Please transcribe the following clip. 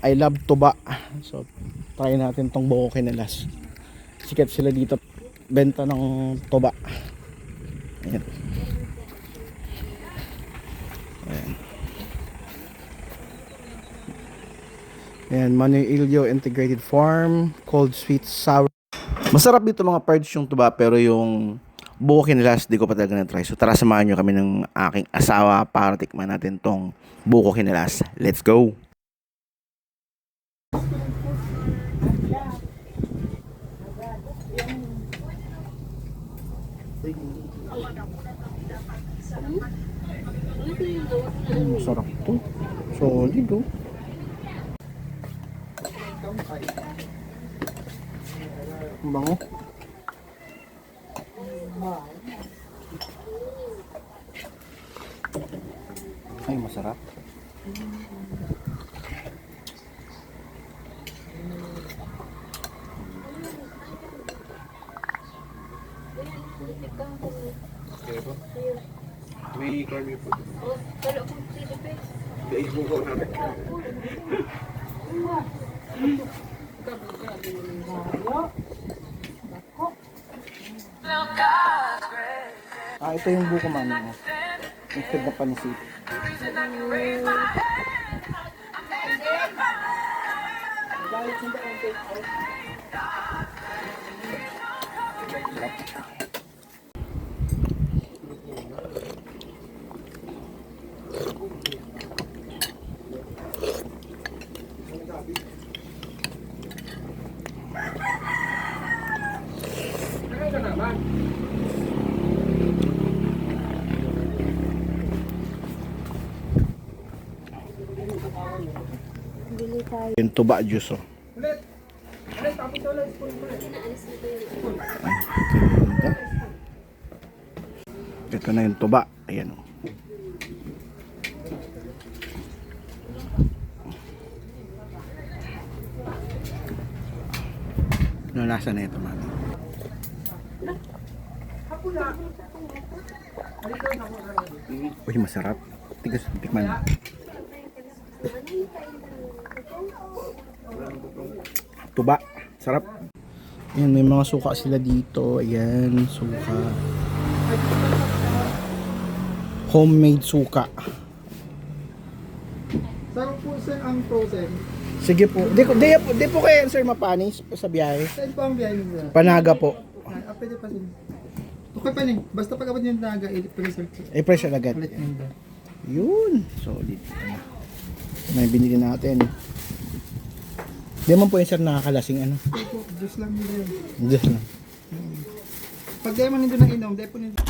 I love tuba. So try natin tong buko kinalas. Sikat sila dito benta ng tuba. Ayan. Ayan. Ayan, Manilio Integrated Farm, cold sweet sour. Masarap dito mga pards yung tuba, pero yung buko kinalas di ko pa talaga na-try. So tara, samahan nyo kami ng aking asawa para tikman natin tong buko kinalas. Let's go! Masarap to. Solid oh. Ang bango. Ay, masarap. Okay po? May carne po. Dahil mo ko namin. Ito yung buko mami mo. Instead na pansit. Yung tuba juice oh. Ito na yung tuba. Ayan oh. Ano lasa na ito mami? Uy, masarap. Tigas, tikman. Tuba, sarap. Ayan, may mga suka sila dito. Ayan, suka. Homemade suka. Sarap po sir ang frozen. Sige po. Di po kayo sir mapanis sa biyahe. Saan po ang biyahe nyo? Panaga po. Pwede pa sila. Okay pa rin. Basta pag abot nyo yung naga, i-preserve. I-press agad. Ulit nyo ba? Yun. Solid. May binili natin. Di man po yung sir nakakalasing ano. Diyos lang nila yun. Diyos lang. Pag di man nito nang inom, di po nito.